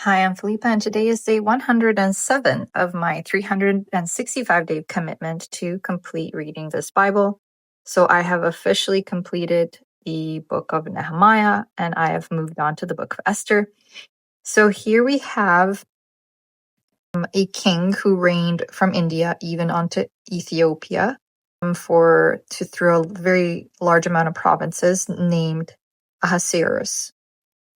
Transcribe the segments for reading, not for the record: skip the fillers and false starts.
Hi, I'm Felipa, and today is day 107 of my 365-day commitment to complete reading this Bible. So I have officially completed the book of Nehemiah, and I have moved on to the book of Esther. So here we have a king who reigned from India even onto Ethiopia through a very large amount of provinces named Ahasuerus.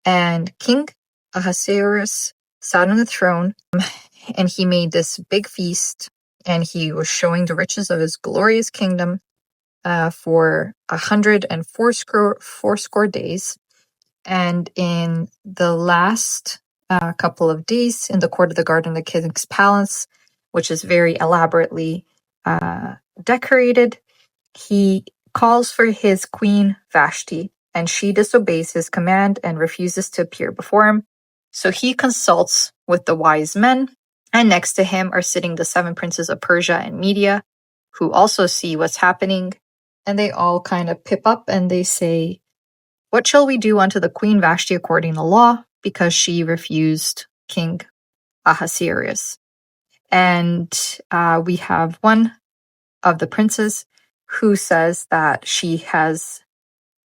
And King Ahasuerus sat on the throne, and he made this big feast, and he was showing the riches of his glorious kingdom for 104 days. And in the last couple of days, in the court of the garden of the king's palace, which is very elaborately decorated, he calls for his queen Vashti, and she disobeys his command and refuses to appear before him. So he consults with the wise men, and next to him are sitting the 7 princes of Persia and Media, who also see what's happening, and they all kind of pip up and they say, "What shall we do unto the queen Vashti according to law, because she refused King Ahasuerus?" And we have one of the princes who says that she has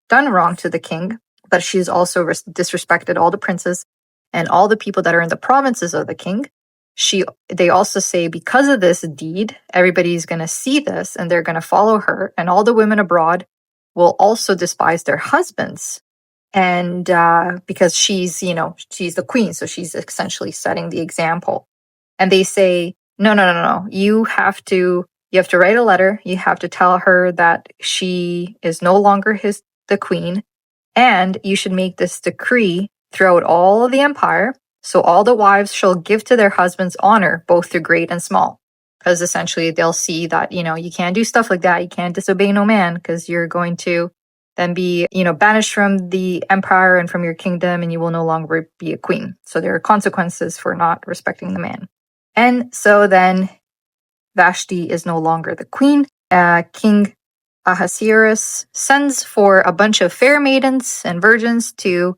done wrong to the king, but she's also disrespected all the princes and all the people that are in the provinces of the king. They also say, because of this deed, everybody's going to see this and they're going to follow her, and all the women abroad will also despise their husbands. And because she's the queen, so she's essentially setting the example. And they say, no. You have to write a letter. You have to tell her that she is no longer the queen, and you should make this decree throughout all of the empire, so all the wives shall give to their husbands honor, both to great and small. Because essentially they'll see that, you can't do stuff like that. You can't disobey no man, because you're going to then be, banished from the empire and from your kingdom, and you will no longer be a queen. So there are consequences for not respecting the man. And so then Vashti is no longer the queen. King Ahasuerus sends for a bunch of fair maidens and virgins to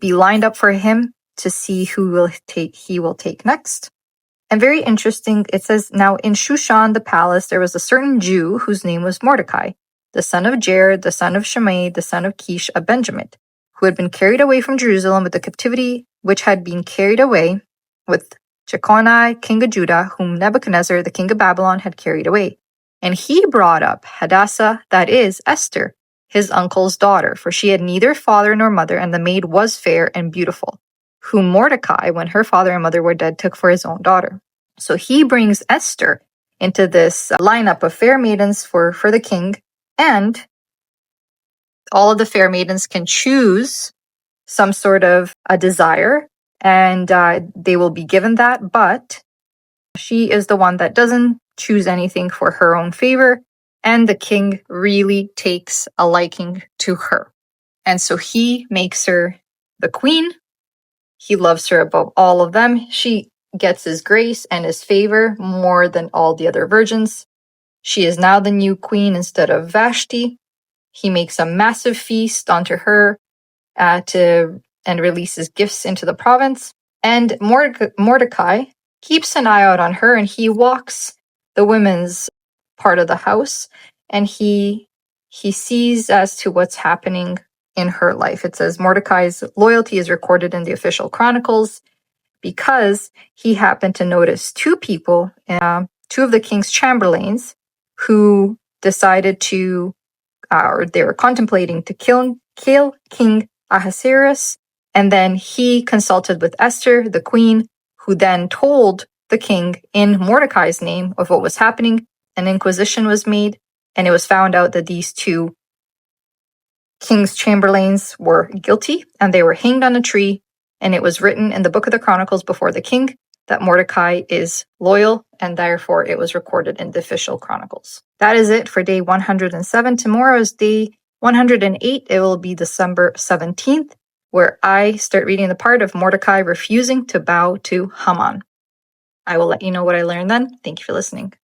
be lined up for him to see who he will take next. And very interesting, it says, "Now in Shushan the palace there was a certain Jew whose name was Mordecai, the son of Jared, the son of Shimei, the son of Kish, a Benjamite, who had been carried away from Jerusalem with the captivity which had been carried away with Jeconiah, king of Judah, whom Nebuchadnezzar, the king of Babylon, had carried away. And he brought up Hadassah, that is, Esther, his uncle's daughter, for she had neither father nor mother, and the maid was fair and beautiful, whom Mordecai, when her father and mother were dead, took for his own daughter." So he brings Esther into this lineup of fair maidens for the king, and all of the fair maidens can choose some sort of a desire, and they will be given that, but she is the one that doesn't choose anything for her own favor, and the king really takes a liking to her. And so he makes her the queen. He loves her above all of them. She gets his grace and his favor more than all the other virgins. She is now the new queen instead of Vashti. He makes a massive feast onto her and releases gifts into the province. And Mordecai keeps an eye out on her, and he walks the women's part of the house, and he sees as to what's happening in her life. It says Mordecai's loyalty is recorded in the official chronicles because he happened to notice 2 people, 2 of the king's chamberlains, who decided to, or they were contemplating to kill King Ahasuerus. And then he consulted with Esther, the queen, who then told the king in Mordecai's name of what was happening. An inquisition was made, and it was found out that these 2 king's chamberlains were guilty, and they were hanged on a tree. And it was written in the book of the Chronicles before the king that Mordecai is loyal, and therefore it was recorded in the official chronicles. That is it for day 107. Tomorrow is day 108. It will be December 17th, where I start reading the part of Mordecai refusing to bow to Haman. I will let you know what I learned then. Thank you for listening.